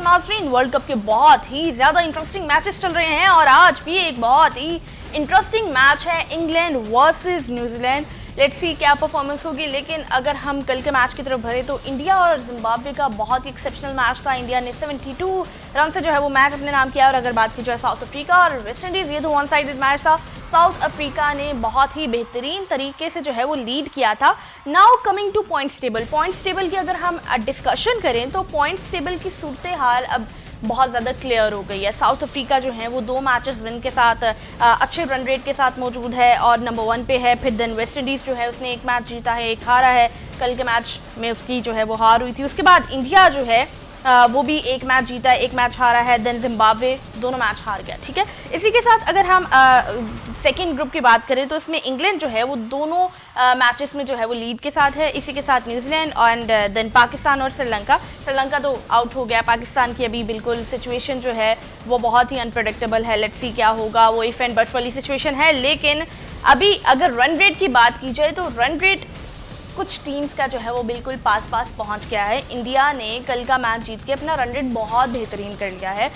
नाज़रीन, world cup के बहुत ही ज़्यादा इंटरेस्टिंग मैचेस चल रहे हैं और आज भी एक बहुत ही इंटरेस्टिंग मैच है England versus New Zealand. Let's see क्या परफॉर्मेंस होगी। लेकिन अगर हम कल के मैच की तरफ बढ़े तो इंडिया और जिम्बाब्वे का बहुत ही एक्सेप्शनल मैच था। इंडिया ने 72 रन से जो है वो मैच अपने नाम किया। और अगर बात की जाए साउथ अफ्रीका और वेस्ट इंडीज़, ये तो वन साइडेड मैच था। साउथ अफ्रीका ने बहुत ही बेहतरीन तरीके से जो है वो लीड किया था। Now coming two points table की अगर हम डिस्कशन करें तो पॉइंट्स टेबल की सूरत हाल अब बहुत ज़्यादा क्लियर हो गई है। साउथ अफ्रीका जो है वो 2 मैचेस विन के साथ अच्छे रन रेट के साथ मौजूद है और नंबर 1 पे है। फिर देन वेस्ट इंडीज़ जो है उसने 1 मैच जीता है, 1 हारा है। कल के मैच में उसकी जो है वो हार हुई थी। उसके बाद इंडिया जो है वो भी 1 मैच जीता है, 1 मैच हारा है। देन जिम्बाब्वे दोनों मैच हार गया। ठीक है, इसी के साथ अगर हम सेकेंड ग्रुप की बात करें तो इसमें इंग्लैंड जो है वो दोनों मैचेस में जो है वो लीड के साथ है। इसी के साथ न्यूजीलैंड एंड देन पाकिस्तान और श्रीलंका तो आउट हो गया। पाकिस्तान की अभी बिल्कुल सिचुएशन जो है वो बहुत ही अनप्रेडिक्टेबल है। लेट्स सी क्या होगा, वो इफ एंड बट वाली सिचुएशन है। लेकिन अभी अगर रन रेट की बात की जाए तो रन रेट कुछ टीम्स का जो है वो बिल्कुल पास पहुंच गया है। इंडिया ने कल का मैच जीत के अपना रन रेट बहुत बेहतरीन कर लिया है।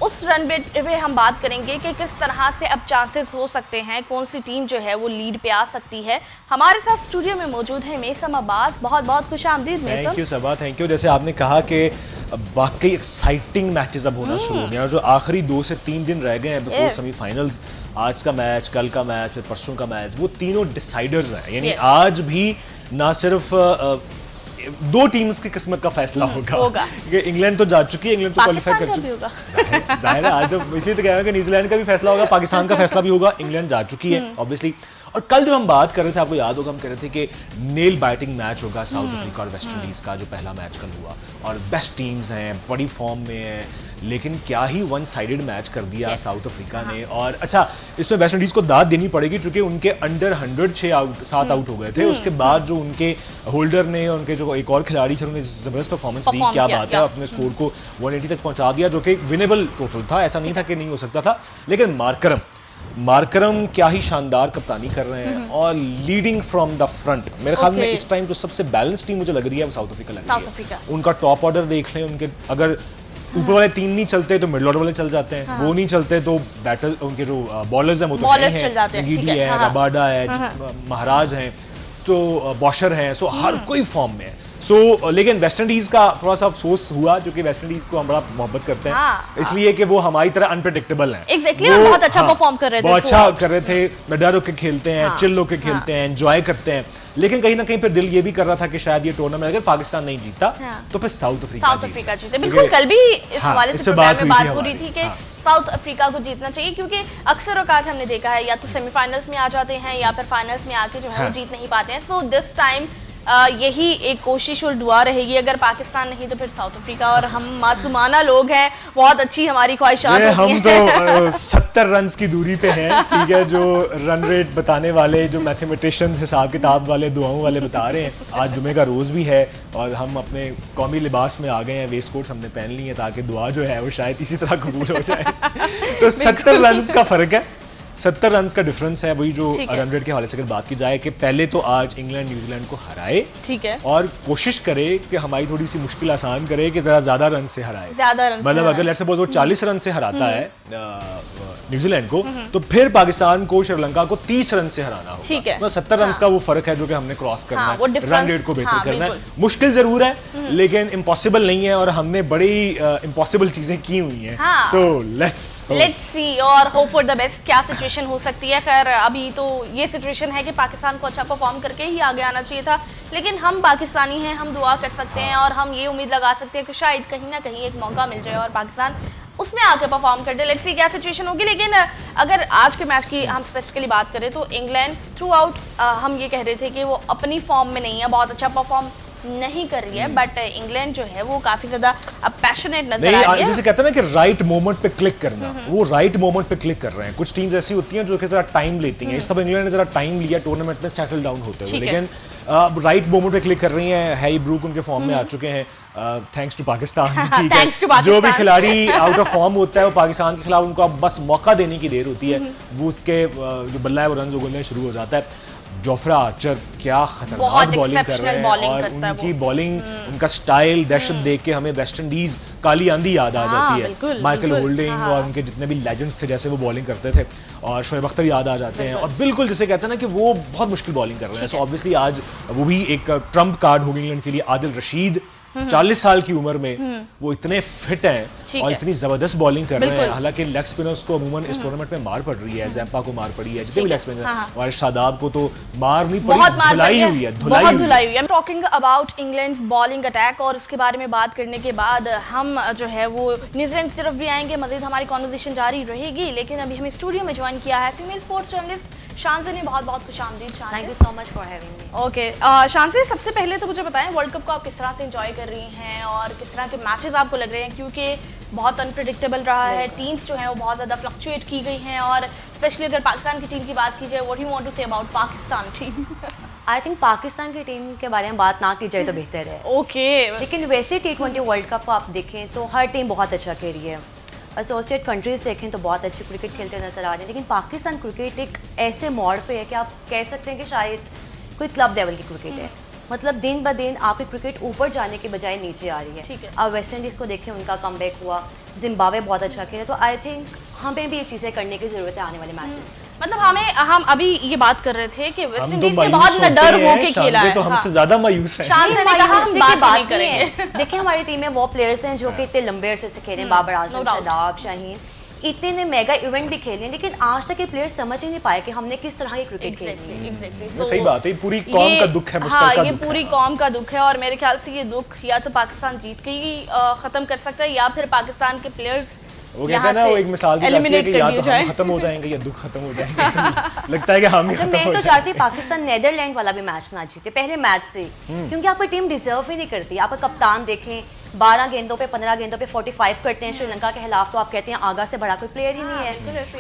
उस रन रेट पे हम बात करेंगे कि किस तरह से अब चांसेस हो सकते हैं, कौन सी टीम जो है वो लीड पे आ सकती है। हमारे साथ स्टूडियो में मौजूद है मेसम अब्बास। बहुत बहुत खुशामदीद Maisam. Thank you Saba, thank you. जैसे आपने कहा कि वाकई एक्साइटिंग मैचेस अब होना शुरू हो गए हैं। जो आखिरी 2 से 3 दिन रह गए हैं बिफोर सेमीफाइनल्स, आज का मैच, कल का मैच, फिर परसों का मैच, वो तीनों डिसाइडर्स हैं। यानी आज भी ना सिर्फ 2 टीम्स की किस्मत का फैसला होगा। इंग्लैंड तो जा चुकी है, इंग्लैंड तो क्वालिफाई कर चुकी है। जाहिर है आज इसलिए तो कह रहा हूं कि न्यूजीलैंड का भी फैसला होगा, पाकिस्तान का फैसला भी होगा। इंग्लैंड जा चुकी है ऑब्वियसली। और कल जब हम बात कर रहे थे, आपको याद होगा, हम कह रहे थे कि नेल बाइटिंग मैच होगा साउथ अफ्रीका और वेस्ट इंडीज का, जो पहला मैच कल हुआ। और बेस्ट टीम्स हैं, बड़ी फॉर्म में हैं, लेकिन क्या ही वन साइडेड मैच कर दिया साउथ अफ्रीका ने। और अच्छा, इसमें वेस्ट इंडीज को दाद देनी पड़ेगी क्योंकि उनके अंडर 100 7 आउट हो गए थे। उसके बाद जो उनके होल्डर ने, उनके जो एक और खिलाड़ी थे, उन्होंने जबरदस्त परफॉर्मेंस दी। क्या बात है, अपने स्कोर को 180 तक पहुंचा दिया, जो कि विनेबल टोटल था। ऐसा नहीं था कि नहीं हो सकता था। लेकिन मार्करम क्या ही शानदार कप्तानी कर रहे हैं और लीडिंग फ्रॉम द फ्रंट। मेरे ख्याल में इस टाइम जो सबसे बैलेंस टीम मुझे लग रही है वो साउथ अफ्रीका लग रही है। उनका टॉप ऑर्डर देख लें, उनके अगर ऊपर वाले 3 नहीं चलते तो मिडल ऑर्डर वाले चल जाते हैं। वो नहीं चलते तो बैटल उनके जो बॉलर्स हैं वो तो गीडी है, रबाडा है, महाराज हैं, तो बॉशर हैं। सो हर कोई फॉर्म में है। लेकिन वेस्ट इंडीज का थोड़ा सा अफसोस हुआ क्योंकि वेस्ट इंडीज को हम बड़ा मोहब्बत करते हैं, इसलिए कि वो हमारी तरह अनप्रेडिक्टेबल हैं। एग्जैक्टली, वो बहुत अच्छा परफॉर्म कर रहे थे, बहुत अच्छा कर रहे थे। डर होकर खेलते हैं, चिल होकर खेलते हैं, एंजॉय करते हैं। लेकिन कहीं ना कहीं फिर दिल ये भी कर रहा था कि शायद ये टूर्नामेंट अगर पाकिस्तान नहीं जीता तो फिर साउथ अफ्रीका जीते। बिल्कुल, कल भी इस हवाले से बात हो रही थी कि साउथ अफ्रीका को जीतना चाहिए, क्योंकि अक्सर औकात हमने देखा है या तो सेमीफाइनल्स में आ जाते हैं या फिर फाइनल्स में आके जो है वो जीत नहीं पाते हैं। सो दिस टाइम यही एक कोशिश और दुआ रहेगी, अगर पाकिस्तान नहीं तो फिर साउथ अफ्रीका। और हम मासूमाना लोग हैं, बहुत अच्छी हमारी ख्वाहिशात होती हैं। हम तो 70 रन की दूरी पे हैं, ठीक है, जो रन रेट बताने वाले, जो मैथमेटिशियंस हिसाब किताब वाले, दुआओं वाले बता रहे हैं। आज जुमे का रोज़ भी है और हम अपने कौमी लिबास में आ गए हैं, वेस्ट कोट्स हमने पहन ली है ताकि दुआ जो है वो शायद इसी तरह कबूल हो जाए। तो 70 रन का फ़र्क है, 70 रन का डिफरेंस है। वही जो रन रेट के हवाले से अगर बात की जाए कि पहले तो आज इंग्लैंड न्यूजीलैंड को हराए, ठीक है, और कोशिश करे कि हमारी थोड़ी सी मुश्किल आसान करे कि जरा ज्यादा रन से हराए। मतलब अगर लेट्स सपोज वो 40 रन से हराता है न्यूजीलैंड को, तो फिर पाकिस्तान को, श्रीलंका को 30 रन से हराना होगा। ठीक है, 70 रन का वो फर्क है जो कि हमने क्रॉस करना है, रन रेट को बेहतर करना है। मुश्किल जरूर है लेकिन इम्पॉसिबल नहीं है, और हमने बड़ी इम्पॉसिबल चीजें की हुई हैं। सो लेट्स सी और होप फॉर द बेस्ट। क्या सिचुएशन हो सकती है? खैर अभी तो ये सिचुएशन है कि पाकिस्तान को अच्छा परफॉर्म करके ही आगे आना चाहिए था, लेकिन हम पाकिस्तानी हैं, हम दुआ कर सकते हैं और हम ये उम्मीद लगा सकते हैं कि शायद कहीं ना कहीं एक मौका मिल जाए और पाकिस्तान उसमें आके परफॉर्म कर दे। लेट्स सी क्या सिचुएशन होगी। लेकिन अगर आज के मैच की हम स्पेसिफिकली बात करें तो इंग्लैंड थ्रू आउट हम ये कह रहे थे कि वो अपनी फॉर्म में नहीं है, बहुत अच्छा परफॉर्म नहीं कर रही है, बट इंग्लैंड जो है वो काफी ज्यादा पैशनेट नजर आ रही है। जैसे कहते हैं ना कि राइट मोमेंट पे क्लिक करना, वो राइट मोमेंट पे क्लिक कर रहे हैं। कुछ टीम्स ऐसी होती हैं जो कि जरा टाइम लेती हैं। इस तरह इंग्लैंड ने जरा टाइम लिया टूर्नामेंट में सेटल डाउन होते हुए, लेकिन राइट मोमेंट पे क्लिक कर रही हैं। हैरी ब्रूक उनके फॉर्म में आ चुके हैं, थैंक्स टू पाकिस्तान। ठीक है, जो भी खिलाड़ी आउट ऑफ फॉर्म होता है वो पाकिस्तान के खिलाफ उनको अब बस मौका देने की देर होती है, वो उसके जो बल्ला है वो रन उगलने शुरू हो जाता है। जोफ्रा आर्चर क्या खतरनाक बहुत बॉलिंग कर रहे हैं bowling और करता है उनकी वो। बॉलिंग, उनका स्टाइल, दहशत देख के हमें वेस्ट इंडीज काली आंधी याद आ जाती है। बिल्कुल, माइकल बिल्कुल, होल्डिंग हाँ। और उनके जितने भी लेजेंड्स थे जैसे वो बॉलिंग करते थे, और शोएब अख्तर याद आ जाते हैं, और बिल्कुल जैसे कहते हैं ना कि वो बहुत मुश्किल बॉलिंग कर रहे हैं। सो ऑब्वियसली आज वो भी एक ट्रम्प कार्ड होगी इंग्लैंड के लिए। आदिल रशीद 40 साल की उम्र में वो इतने फिट हैं और इतनी जबरदस्त बॉलिंग कर रहे हैं। हालांकि लेग स्पिनर्स को अमूमन इस टूर्नामेंट में मार पड़ रही है, जैम्पा को मार पड़ी है, जितने भी लेग स्पिनर और शादाब को तो मार नहीं पड़ी, धुलाई हुई है, धुलाई हुई है। Talking about England's bowling attack, और उसके बारे में बात करने के बाद हम जो है वो न्यूजीलैंड की तरफ भी आएंगे, मजीद हमारी कॉन्वर्सेशन जारी रहेगी। लेकिन अभी हमें स्टूडियो में ज्वाइन किया है फीमेल स्पोर्ट्स जर्नलिस्ट शानज़ी ने। बहुत बहुत खुशामदीद Shanzay. Thank you so much for having me. Okay Shanzay, सबसे पहले तो मुझे बताएं वर्ल्ड कप को आप किस तरह से एंजॉय कर रही हैं और किस तरह के मैचेस आपको लग रहे हैं, क्योंकि बहुत अनप्रेडिक्टेबल रहा है, टीम्स जो हैं वो बहुत ज़्यादा फ्लक्चुएट की गई हैं, और स्पेशली अगर पाकिस्तान की टीम की बात की जाए, what you want to say about Pakistan team? I think Pakistan की टीम के बारे में बात ना की जाए तो बेहतर है। ओके, लेकिन वैसे T20 वर्ल्ड कप आप देखें तो हर टीम बहुत अच्छा खेल रही है। एसोसिएट कंट्रीज देखें तो बहुत अच्छी क्रिकेट खेलते नजर आ रहे हैं, लेकिन पाकिस्तान क्रिकेट एक ऐसे मोड़ पे है कि आप कह सकते हैं कि शायद कोई क्लब लेवल की क्रिकेट है। मतलब दिन ब दिन आपकी क्रिकेट ऊपर जाने के बजाय नीचे आ रही है। अब वेस्ट इंडीज़ को देखें, उनका कमबैक हुआ, जिम्बाब्वे बहुत अच्छा खेला, तो आई थिंक हमें भी ये चीज़ें करने की ज़रूरत है आने वाले मैचेस में। मतलब हम अभी ये बात कर रहे थे कि वेस्ट हम तो इंडीज से मायूस बहुत होते डर हैं, होके खेला है। तो हमसे ज्यादा मायूस है। शान से ने कहा हम बात नहीं करेंगे। देखिए हमारी टीम में वो प्लेयर्स हैं जो कि इतने लंबे अरसे से खेल रहे हैं, बाबर आजम, शादाब, शाहीन, इतने ने मेगा इवेंट भी खेले, लेकिन आज तक ये प्लेयर्स समझ ही नहीं पाए कि हमने किस तरह की क्रिकेट खेलनी है। एग्जैक्टली, सही बात है, पूरी कौम का दुख है, मुश्तरका ये दुख है। पूरी कौम का दुख है, और मेरे ख्याल से ये दुख या तो पाकिस्तान जीत के ही खत्म कर सकता है, या फिर पाकिस्तान के प्लेयर्स वो कहते हैं ना, वो एक मिसाल दी जाती है कि या तो हम खत्म हो जाएंगे या दुख खत्म हो जाएंगे। लगता है कि हम ही खत्म हो मैं तो जाएंगे। चाहती पाकिस्तान नेदरलैंड वाला भी मैच ना जीते पहले मैच से, क्योंकि आपकी टीम डिजर्व ही नहीं करती। आपका कप्तान देखें, 12 गेंदों पे 15 गेंदों पे 45 करते हैं श्रीलंका के खिलाफ, तो आप कहते हैं आगा से बड़ा कोई प्लेयर ही नहीं है।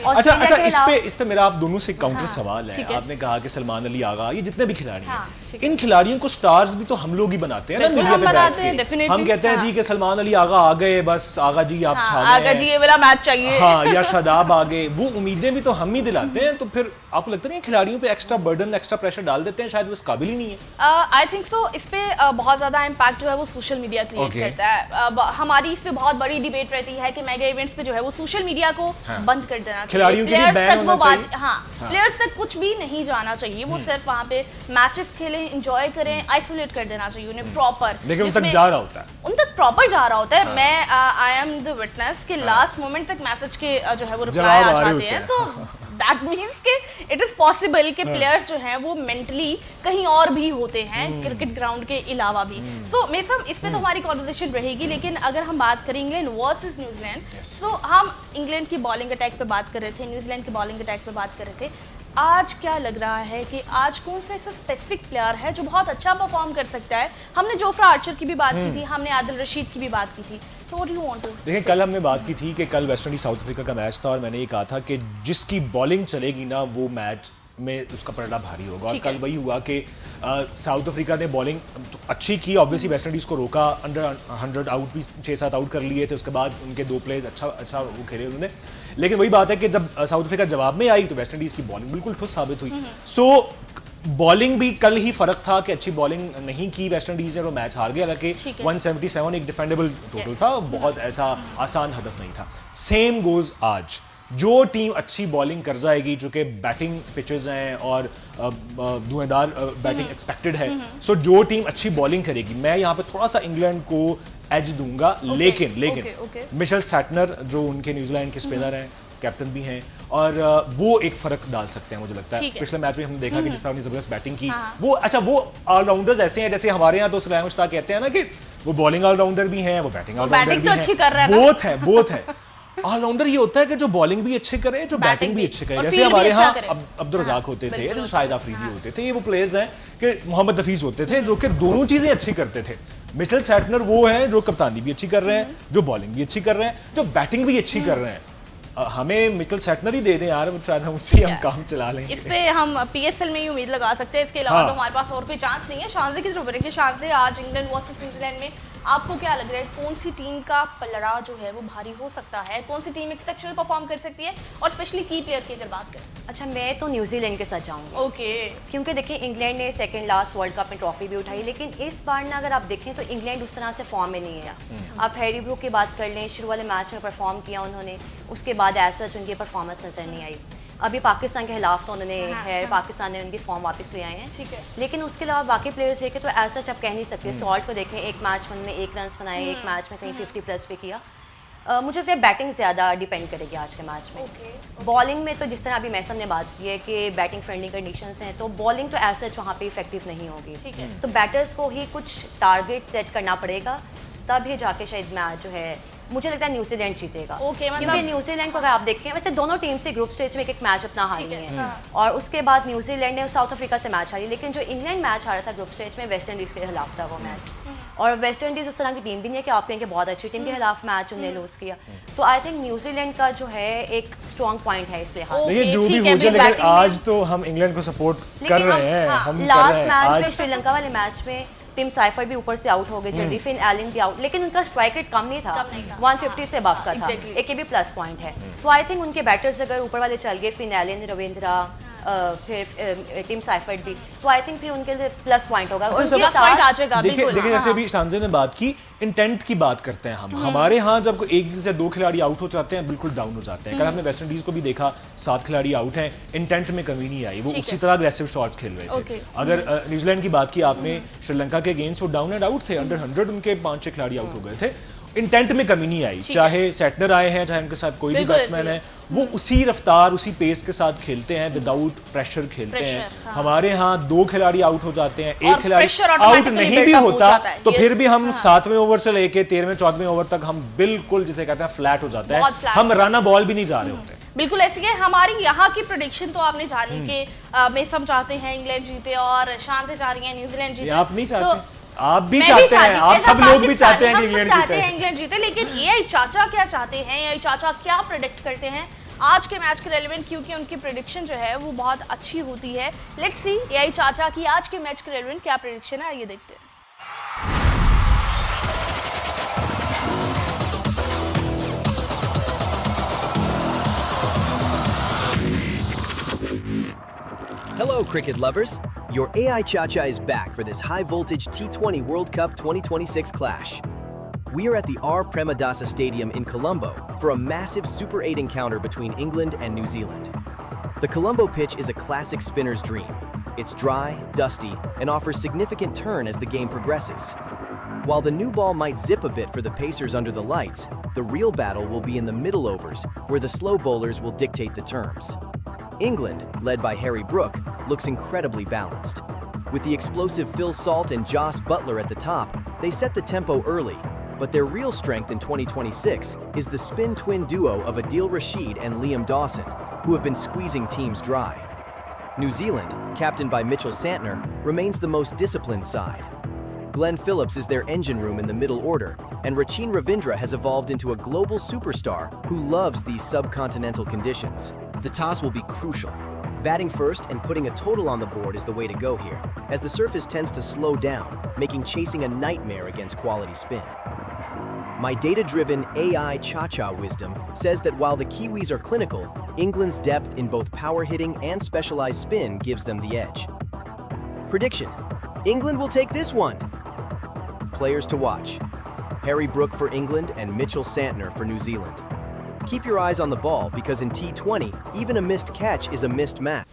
अच्छा, इस पे मेरा आप दोनों से काउंटर सवाल है। आपने कहा कि सलमान अली आगा, ये जितने भी खिलाड़ी हैं, इन खिलाड़ियों को स्टार्स भी तो हम लोग ही बनाते हैं ना मीडिया पे बैठ के। हम कहते हैं जी कि सलमान अली आगा आ गए, बस आगा जी आप छा गए, आगा जी ये वाला मैच चाहिए, हाँ, या शादाब आ गए, वो उम्मीदें भी तो हम ही दिलाते हैं। तो फिर आपको लगता नहीं है खिलाड़ियों पे एक्स्ट्रा बर्डन, एक्स्ट्रा प्रेशर डाल देते हैं, शायद वो इस काबिल ही नहीं है? I think so. इस पे बहुत ज्यादा इम्पैक्ट जो है वो सोशल मीडिया क्रिएट करता है। हमारी इस पे बहुत बड़ी डिबेट रहती है कि मेगा इवेंट्स पे जो है वो सोशल मीडिया को बंद कर देना चाहिए, खिलाड़ियों के लिए बैन होना चाहिए। प्लेयर्स तक कुछ भी नहीं जाना चाहिए, वो सिर्फ वहाँ पे मैचेस खेलें, एंजॉय करें, आइसोलेट कर देना चाहिए उन्हें प्रॉपर। लेकिन उन तक जा रहा होता है, उन तक प्रॉपर जा रहा होता है। मैं आई एम द विटनेस कि लास्ट मोमेंट तक मैसेज के जो है वो रिप्लाई आ जाते हैं, तो दैट मींस कि इट इज पॉसिबल कि प्लेयर्स जो हैं वो मेंटली कहीं और भी होते हैं क्रिकेट ग्राउंड के अलावा भी। सो मैं सब इस पे तो हमारी कॉन्वर्सेशन रहेगी, लेकिन अगर हम बात करें इंग्लैंड वर्सेस न्यूजीलैंड, सो हम इंग्लैंड की बॉलिंग अटैक पे बात कर रहे थे, न्यूजीलैंड की बॉलिंग अटैक पे बात कर रहे थे। आज क्या लग रहा है कि आज कौन सा ऐसा स्पेसिफिक प्लेयर है जो बहुत अच्छा परफॉर्म कर सकता है? हमने जोफ्रा आर्चर की भी बात की थी, हमने आदिल रशीद की भी बात की थी, तो what do you want to? देखिए, कल हमने बात की थी कि कल वेस्ट इंडीज साउथ अफ्रीका का मैच था, और मैंने ये कहा था कि जिसकी बॉलिंग चलेगी ना वो मैच में उसका पलड़ा भारी होगा, और कल वही हुआ कि साउथ अफ्रीका ने बॉलिंग अच्छी की, ऑब्वियसली वेस्ट इंडीज़ को रोका, अंडर 100 आउट भी 6-7 आउट कर लिए थे, उसके बाद उनके 2 प्लेयर्स अच्छा वो खेले उन्होंने। लेकिन वही बात है कि जब साउथ अफ्रीका जवाब में आई तो वेस्ट इंडीज़ की बॉलिंग बिल्कुल ठुस साबित हुई। सो बॉलिंग भी कल ही फर्क था कि अच्छी बॉलिंग नहीं की वेस्ट इंडीज ने, वो मैच हार गया। हालांकि 177 एक डिफेंडेबल टोटल था, बहुत ऐसा आसान हदफ नहीं था। सेम गोज आज, जो टीम अच्छी बॉलिंग कर जाएगी, जो कि बैटिंग पिचेस हैं और धुआंधार बैटिंग एक्सपेक्टेड है, सो जो टीम अच्छी बॉलिंग करेगी, मैं यहाँ पे थोड़ा सा इंग्लैंड को एज दूंगा। लेकिन मिशेल सैटनर जो उनके न्यूजीलैंड के स्पिनर हैं, कैप्टन भी हैं, और वो एक फर्क डाल सकते हैं मुझे लगता है। पिछले मैच में हमने देखा कि जिस तरह उन्होंने जबरदस्त बैटिंग की, वो ऑलराउंडर्स ऐसे हैं, जैसे हमारे यहाँ तो सुलैमान मुश्ताक कहते हैं ना कि वो बॉलिंग ऑलराउंडर भी हैं, वो बैटिंग ऑलराउंडर भी हैं, बोथ है। ऑलराउंडर ये होता है कि जो बॉलिंग भी अच्छे करे, जो बैटिंग भी अच्छे करे। जैसे हमारे यहाँ अब्दुल रज़ाक होते थे, जैसे शाहिद आफरीदी होते थे, ये वो प्लेयर्स हैं कि मोहम्मद हफीज होते थे, जो कि दोनों चीजें अच्छी करते थे। मिशेल सैटनर वो हैं जो कप्तानी भी अच्छी कर रहे हैं, जो बॉलिंग भी अच्छी कर रहे हैं, जो बैटिंग भी अच्छी कर रहे हैं। हमें मिशेल सैटनर ही दे दें यार, शायद हम उससे हम काम चला लेंगे। इस पे हम पीएसएल में ही उम्मीद लगा सकते हैं, इसके अलावा तो हमारे पास और कोई चांस नहीं है। शानज़ी की तरफ बढ़ेंगे। शानज़ी, आज इंग्लैंड वर्सेस न्यूजीलैंड में आपको क्या लग रहा है कौन सी टीम का पलड़ा जो है वो भारी हो सकता है, कौन सी टीम एक्सेप्शनल परफॉर्म कर सकती है, और स्पेशली की प्लेयर की अगर बात करें? अच्छा, मैं तो न्यूजीलैंड के साथ जाऊंगी। ओके। क्योंकि देखिए इंग्लैंड ने सेकंड लास्ट वर्ल्ड कप में ट्रॉफी भी उठाई, लेकिन इस बार ना अगर आप देखें तो इंग्लैंड उस तरह से फॉर्म में नहीं है। आप हैरी ब्रूक की बात कर लें, शुरू वाले मैच में परफॉर्म किया उन्होंने, उसके बाद ऐसा उनकी परफॉर्मेंस नजर नहीं आई। अभी पाकिस्तान के खिलाफ तो उन्होंने पाकिस्तान ने उनकी फॉर्म वापस ले आए हैं, ठीक है। लेकिन उसके अलावा बाकी प्लेयर्स देखें तो ऐसा आप कह नहीं सकते। सॉल्ट को देखें, एक मैच में उन्होंने 1 रन बनाए, एक मैच में कहीं 50+ पे किया। मुझे लगता है बैटिंग ज़्यादा डिपेंड करेगी आज के मैच में। बॉलिंग में तो जिस तरह अभी मैसन ने बात की है कि बैटिंग फ्रेंडली कंडीशंस हैं, तो बॉलिंग तो ऐसा वहाँ पे इफेक्टिव नहीं होगी। तो बैटर्स को ही कुछ टारगेट सेट करना पड़ेगा, तब ही जाके शायद मैच जो है, मुझे लगता है न्यूजीलैंड जीतेगा। क्योंकि न्यूजीलैंड को अगर आप देखें, वैसे दोनों टीम से ग्रुप स्टेज में एक मैच अपना हारी है, और उसके बाद न्यूजीलैंड ने साउथ अफ्रीका से मैच हारी, लेकिन जो इंग्लैंड मैच हारा था ग्रुप स्टेज में, वेस्ट इंडीज़ के खिलाफ था वो मैच। और वेस्ट इंडीज़ उस तरह की टीम भी नहीं है कि आप कहेंगे बहुत अच्छी टीम के खिलाफ मैच उन्हें लूज किया। तो आई थिंक न्यूजीलैंड का जो है एक स्ट्रॉन्ग पॉइंट है इस लिहाज से। ये जो भी हो जाए, लेकिन आज तो हम इंग्लैंड को सपोर्ट कर रहे हैं। हम लास्ट मैच में श्रीलंका वाले मैच में टिम साइफर भी ऊपर से आउट हो गए जल्दी, फिन एलन भी आउट, लेकिन उनका स्ट्राइक रेट कम नहीं था, 150 से अबव का था, एक ये भी प्लस पॉइंट है। तो आई थिंक उनके बैटर्स अगर ऊपर वाले चल गए, फिन एलन, रविंद्रा, फिर टीम साइफर्ट भी, तो आई थिंक फिर उनके लिए प्लस पॉइंट होगा। और उनके साथ देखिए जैसे अभी शानज़ ने बात की, इंटेंट की बात करते हैं हम। हमारे यहाँ जब 1 से 2 खिलाड़ी आउट हो जाते हैं, बिल्कुल डाउन हो जाते हैं। कल हमने वेस्ट इंडीज को भी देखा, 7 खिलाड़ी आउट हैं, इंटेंट में कमी नहीं आई, वो उसी तरह अग्रेसिव शॉट्स खेल रहे थे। अगर न्यूजीलैंड की बात की आपने, श्रीलंका के अगेंस्ट वो डाउन एंड आउट थे, अंडर 100 उनके 5-6 खिलाड़ी आउट हो गए थे। इंटेंट में कमी नहीं आई, चाहे सेटनर आए हैं, चाहे उनके साथ कोई भी बैट्समैन है, वो उसी रफ्तार उसी पेस के साथ खेलते हैं, विदाउट प्रेशर खेलते हैं। हमारे यहाँ 2 खिलाड़ी आउट हो जाते हैं, 1 खिलाड़ी आउट नहीं भी होता तो फिर भी हम 7वें ओवर से लेके 13वें 14वें ओवर तक हम बिल्कुल जिसे कहते हैं फ्लैट हो जाता है, हम रन बॉल भी नहीं जा रहे होते। बिल्कुल ऐसी है हमारी यहाँ की प्रेडिक्शन। तो आपने जानी कि मैं सब चाहते हैं इंग्लैंड जीते, और शान से चाह रही है न्यूजीलैंड जीते। आप नहीं चाहते? आप भी चाहते हैं, आप सब लोग भी चाहते हैं कि इंग्लैंड जीते, लेकिन ये चाचा क्या चाहते हैं, ये चाचा क्या प्रेडिक्ट करते हैं आज के मैच के रेलेवेंट, क्योंकि उनकी प्रेडिक्शन जो है वो बहुत अच्छी होती है। लेट्स सी ये चाचा की आज के मैच के रेलेवेंट क्या प्रेडिक्शन है, ये देखते हैं। Hello, cricket lovers. Your AI Cha-Cha is back for this high-voltage T20 World Cup 2026 clash. We are at the R. Premadasa Stadium in Colombo for a massive Super 8 encounter between England and New Zealand. The Colombo pitch is a classic spinner's dream. It's dry, dusty, and offers significant turn as the game progresses. While the new ball might zip a bit for the pacers under the lights, the real battle will be in the middle overs, where the slow bowlers will dictate the terms. England, led by Harry Brook, looks incredibly balanced. With the explosive Phil Salt and Joss Butler at the top, they set the tempo early, but their real strength in 2026 is the spin twin duo of Adil Rashid and Liam Dawson, who have been squeezing teams dry. New Zealand, captained by Mitchell Santner, remains the most disciplined side. Glenn Phillips is their engine room in the middle order, and Rachin Ravindra has evolved into a global superstar who loves these subcontinental conditions. The toss will be crucial. Batting first and putting a total on the board is the way to go here, as the surface tends to slow down, making chasing a nightmare against quality spin. My data-driven AI Cha-Cha wisdom says that while the Kiwis are clinical, England's depth in both power hitting and specialized spin gives them the edge. Prediction: England will take this one. Players to watch: Harry Brook for England and Mitchell Santner for New Zealand. Keep your eyes on the ball because in T20, even a missed catch is a missed match.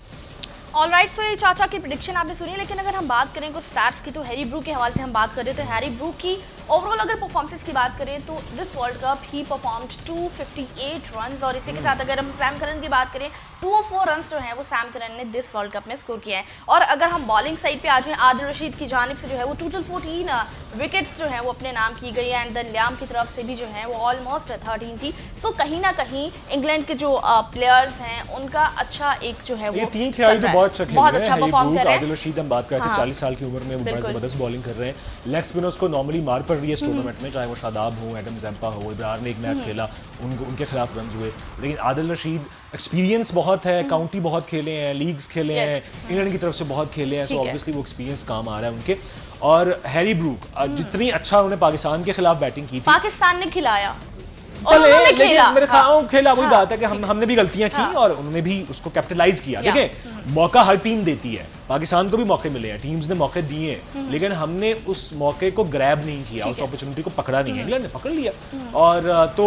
Alright, so ये चाचा की prediction आपने सुनी, लेकिन अगर हम बात करें कुछ स्टैट्स की, तो हैरी ब्रूक के हवाले से हम बात करें तो हैरी ब्रूक की ओवरऑल अगर परफॉर्मेंस की बात करें तो this world cup he performed 258 runs, और इसी के साथ अगर हम सैम करन की बात करें 204 रन्स जो हैं वो सैम करन ने दिस वर्ल्ड कप में स्कोर किया है। और अगर हम बॉलिंग साइड पे आ जाएं, आदिल रशीद की जानिब से जो है वो टोटल 14 विकेट्स जो हैं वो अपने नाम की गई है, एंड देन लियाम की तरफ से भी जो है वो ऑलमोस्ट 13 थी। सो कहीं ना कहीं इंग्लैंड के जो प्लेयर्स हैं उनका अच्छा एक जो है वो 3 खिलाड़ी तो बहुत अच्छा खेल रहे हैं। अच्छा परफॉर्म कर रहे हैं। आदिल रशीद हम बात करते हैं, 40 साल की उम्र में वो बड़ा जबरदस्त बॉलिंग कर रहे हैं। लेग स्पिनर्स को नॉर्मली मार पड़ रही है इस टूर्नामेंट में, चाहे वो शादाब हो, एडम ज़ैम्पा हो, इब्रार ने एक मैच खेला, उनके खिलाफ रन हुए, लेकिन आदिल रशीद एक्सपीरियंस बहुत है, काउंटी बहुत खेले हैं, लीग्स खेले हैं, इंग्लैंड की तरफ से बहुत खेले हैं, सो ऑब्वियसली वो एक्सपीरियंस काम आ रहा है उनके। और हैरी ब्रूक जितनी अच्छा उन्होंने पाकिस्तान के खिलाफ बैटिंग की थी, पाकिस्तान ने खिलाया और चले, उन्होंने लेकिन खेला। मेरे ख्याल खेला वही हाँ। बात है कि हमने भी गलतियां की और उन्होंने भी उसको कैपिटलाइज किया। देखिए मौका हर टीम देती है, पाकिस्तान को भी मौके मिले हैं, टीम्स ने मौके दिए हैं, लेकिन हमने उस मौके को ग्रैब नहीं किया, उस अपॉर्चुनिटी को पकड़ा नहीं है। इंग्लैंड ने पकड़ लिया और तो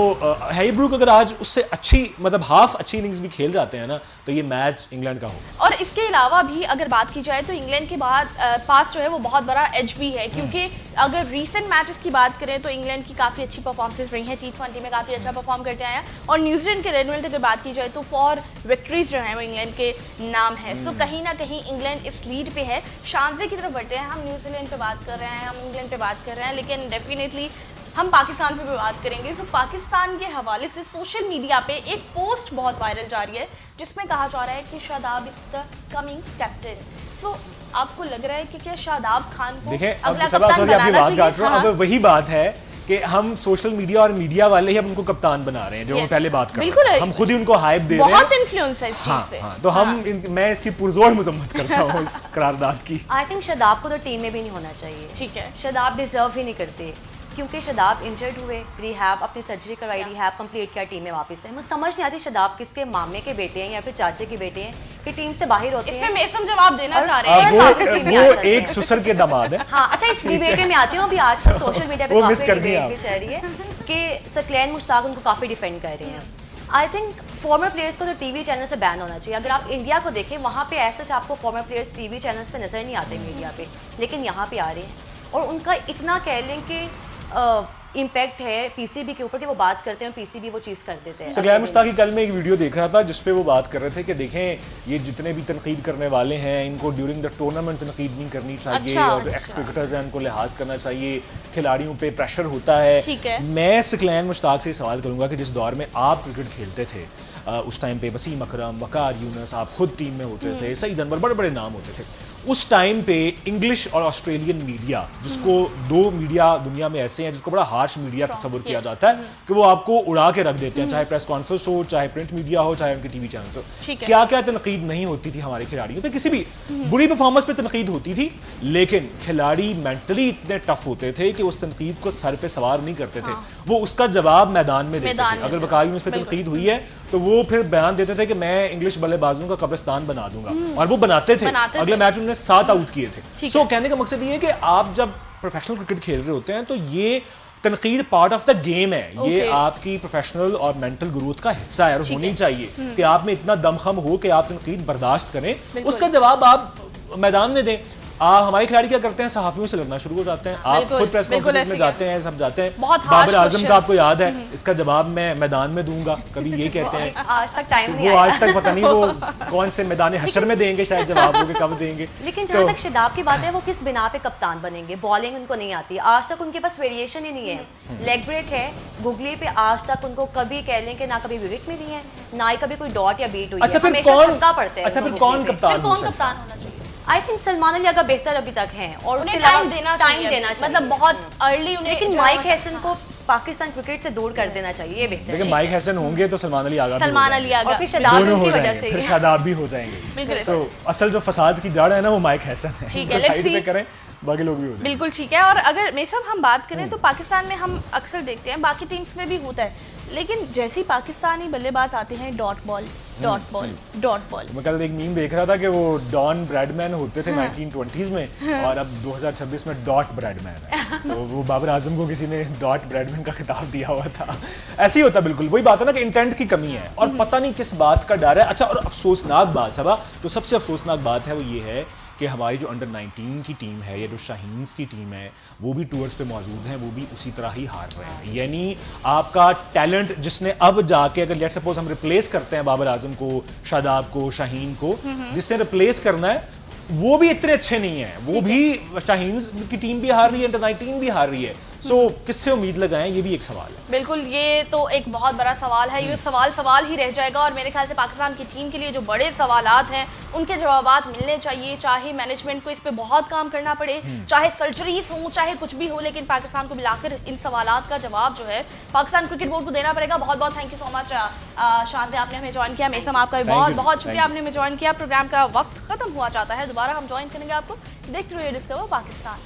हैरी ब्रूक अगर आज उससे अच्छी मतलब हाफ अच्छी इनिंग्स भी खेल जाते हैं ना तो ये मैच इंग्लैंड का होगा। और इसके अलावा भी अगर बात की जाए तो इंग्लैंड के बाद पास जो है वो बहुत बड़ा एज भी है, क्योंकि अगर रीसेंट मैचेस की बात करें तो इंग्लैंड की काफ़ी अच्छी परफॉर्मेंस रही है, T20 में काफ़ी अच्छा परफॉर्म करते आए हैं। और न्यूजीलैंड के रेड अगर बात की जाए तो 4 विक्ट्रीज जो हैं वो इंग्लैंड के नाम है। सो कहीं ना कहीं इंग्लैंड इस लीड पे है। शानजे की तरफ बढ़ते हैं, हम न्यूजीलैंड पे बात कर रहे हैं, हम इंग्लैंड पे बात कर रहे हैं, लेकिन डेफिनेटली हम पाकिस्तान पे भी बात करेंगे। सो पाकिस्तान के हवाले से सोशल मीडिया पे एक पोस्ट बहुत वायरल जा रही है जिसमें कहा जा रहा है कि Shadab is the coming captain. So आपको लग रहा है कि क्या शादाब खान को देखिए अगला अब सब कप्तान आपकी बनाना बात काट रहा हूं, चाहिए? अब वही बात है कि हम सोशल मीडिया और मीडिया वाले ही अब उनको कप्तान बना रहे हैं जो हम Yes. पहले बात कर रहे बिल्कुल हैं, है। हम खुद ही उनको हाइप दे रहे हैं। बहुत इन्फ्लुएंस है इस हाँ, चीज पे। हाँ, तो मैं इसकी पुरजोर मजम्मत करता हूँ इस करारदाद की। आई थिंक शादाब को तो टीम में भी नहीं होना चाहिए। ठीक है। शादाब डिजर्व ही नहीं करते, क्योंकि शादाब इंजर्ड हुए, रिहैब अपनी सर्जरी करवाई, रिहैब कंप्लीट किया, टीम में वापस है। मुझे समझ नहीं आती शादाब किसके मामे के बेटे हैं या फिर चाचे के बेटे हैं कि टीम से बाहर होते इसमें हैं। मेसम जवाब देना और- चाह रहे हैं। और वापस टीम में आ वो जाते एक हैं। ससुर के दामाद है। हाँ, अच्छा इस डिबेट में आती हूँ। अभी आजकल सोशल मीडिया पे वो मिस काफी कर दिया डिबेट भी चल रही है कि सकलैन मुश्ताक उनको काफी डिफेंड कर रहे हैं। आई थिंक फॉर्मर प्लेयर्स को तो टीवी चैनल से बैन होना चाहिए। अगर आप इंडिया को देखें वहाँ पे ऐसा आपको फॉर्मर प्लेयर्स टीवी चैनल्स पे नजर नहीं आते मीडिया पे, लेकिन यहाँ पे आ रहे हैं और उनका इतना कह लें कि इम्पैक्ट है पीसीबी के ऊपर कि वो बात करते हैं और पीसीबी वो चीज़ कर देते हैं। सकलैन मुश्ताक की कल मैं एक वीडियो देख रहा था जिसपे वो बात कर रहे थे कि देखें ये जितने भी तनकीद करने वाले हैं इनको ड्यूरिंग द टूर्नामेंट तनकीद नहीं करनी चाहिए अच्छा, और जो एक्स क्रिकेटर्स हैं उनको लिहाज करना चाहिए, खिलाड़ियों पे प्रेशर होता है। ठीक है। मैं सकलैन मुश्ताक से सवाल करूंगा कि जिस दौर में आप क्रिकेट खेलते थे उस टाइम पे वसीम अकरम, वकार यूनुस, आप खुद टीम में होते थे, सईद अनवर, बड़े बड़े नाम होते थे। उस टाइम पे इंग्लिश और ऑस्ट्रेलियन मीडिया, जिसको दो मीडिया दुनिया में ऐसे हैं जिसको बड़ा हार्श मीडिया तस्वुर किया जाता है कि वो आपको उड़ा के रख देते हैं, चाहे प्रेस कॉन्फ्रेंस हो, चाहे प्रिंट मीडिया हो, चाहे उनके टीवी चैनल हो। ठीक है। क्या क्या तनकीद नहीं होती थी हमारे खिलाड़ियों पे, किसी भी बुरी परफॉर्मेंस पे तनकीद होती थी, लेकिन खिलाड़ी मेंटली इतने टफ होते थे कि उस तनकीद को सर पे सवार नहीं करते थे, वो उसका जवाब मैदान में देते मैदान थे। में अगर देते वकार यूनुस पे बिल्कुल। तनकीद हुई है तो वो फिर बयान देते थे कि मैं इंग्लिश बल्लेबाजों का कब्रिस्तान बना दूंगा, और वो बनाते थे। बनाते अगले थे। मैच में उन्होंने 7 आउट किए थे। ठीक सो है। कहने का मकसद ये है कि आप जब प्रोफेशनल क्रिकेट खेल रहे होते हैं तो ये तनकीद पार्ट ऑफ द गेम है, ये Okay. आपकी प्रोफेशनल और मेंटल ग्रोथ का हिस्सा है और होनी चाहिए कि आप में इतना दमखम हो कि आप तनकीद बर्दाश्त करें, बिल्कुल। उसका जवाब आप मैदान में दें। हमारे खिलाड़ी क्या करते हैं, सहाफियों से लड़ना शुरू हो जाते हैं। आप बिल्कुल, खुद प्रेस बिल्कुल कॉन्फ्रेंस में ऐसे जाते हैं, सब जाते हैं। बहुत harsh बाबर आजम का questions। आपको याद है, इसका जवाब मैं मैदान में दूंगा, कभी ये कहते हैं। आज तक टाइम नहीं वो आया। आज तक पता नहीं वो कौन से मैदान हशर में देंगे शायद जवाब, होगे कब देंगे। लेकिन तो- जहाँ तक शादाब की बात है, वो किस बिना पे कप्तान बनेंगे? बॉलिंग उनको नहीं आती, आज तक उनके पास वेरिएशन ही नहीं है। लेग ब्रेक है गुगली पे, आज तक उनको कभी कह लें कि ना कभी विकेट मिली है, ना ही कभी कोई डॉट या बीट हुई अच्छा है। फिर हमेशा कौन छक्का पड़ता है अच्छा फिर उनको कौन गुगली पे। कप्तान फिर हो कौन सकता है? कप्तान होना चाहिए? आई थिंक सलमान अली अगर बेहतर अभी तक हैं और उसके उन्हें अलावा टाइम देना टाइम चाहिए, देना चाहिए, मतलब बहुत अर्ली उन्हें लेकिन जो माइक है- हैसन को पाकिस्तान क्रिकेट से दूर कर देना चाहिए, ये बेहतर लेकिन है। माइक हैसन होंगे तो सलमान अली आगा भी हो सलमान जाएंगे। अली आगा और फिर शादाब दोनों हो उनकी वजह जाएंगे, से फिर ही। शादाब भी हो जाएंगे। बिल्कुल। सो असल जो फसाद की जड़ है ना वो माइक हैसन है। ठीक उनको है, let's साइड पे see। करें, बाकी लोग भी हो जाएंगे। बिल्कुल ठीक है। और अगर मेसम हम बात करें तो पाकिस्तान में हम अक्सर देखते हैं, बाकी टीम्स में भी होता है, लेकिन जैसे ही पाकिस्तानी बल्लेबाज आते हैं dot ball dot ball dot ball. मैं कल एक मीम देख रहा था कि वो डॉन ब्रैडमैन होते थे 1920s में और अब 2026 में डॉट ब्रैडमैन है। तो वो बाबर आजम को किसी ने डॉट ब्रैडमैन का खिताब दिया हुआ था। ऐसे ही होता है, बिल्कुल वही बात है ना कि इंटेंट की कमी है और पता नहीं किस बात का डर है। अच्छा, और अफसोसनाक बात सबा, तो सबसे अफसोसनाक बात है वो ये है कि हमारी जो अंडर 19 की टीम है या जो शाहीन्स की टीम है वो भी टूर्स पे मौजूद हैं, वो भी उसी तरह ही हार रहे हैं। यानी आपका टैलेंट जिसने अब जाके, अगर लेट्स सपोज हम रिप्लेस करते हैं बाबर आजम को, शादाब को, शाहीन को, जिससे रिप्लेस करना है वो भी इतने अच्छे नहीं है, वो भी शाहीन्स की टीम भी हार रही है, अंडर 19 भी हार रही है। सो किससे उम्मीद लगाएं, ये भी एक सवाल है। बिल्कुल, ये तो एक बहुत बड़ा सवाल है, ये सवाल ही रह जाएगा। और मेरे ख्याल से पाकिस्तान की टीम के लिए जो बड़े सवालात हैं उनके जवाबात मिलने चाहिए, चाहे मैनेजमेंट को इस पे बहुत काम करना पड़े, चाहे सर्जरीज हो, चाहे कुछ भी हो, लेकिन पाकिस्तान को मिलाकर इन सवालात का जवाब जो है पाकिस्तान क्रिकेट बोर्ड को देना पड़ेगा। बहुत बहुत थैंक यू सो मच शाहज़े, आपने हमें ज्वाइन किया। मेसम, आपका भी बहुत बहुत शुक्रिया, आपने हमें ज्वाइन किया। प्रोग्राम का वक्त खत्म हुआ जाता है, दोबारा हम ज्वाइन करेंगे आपको। देखते रहिए डिस्कवर पाकिस्तान।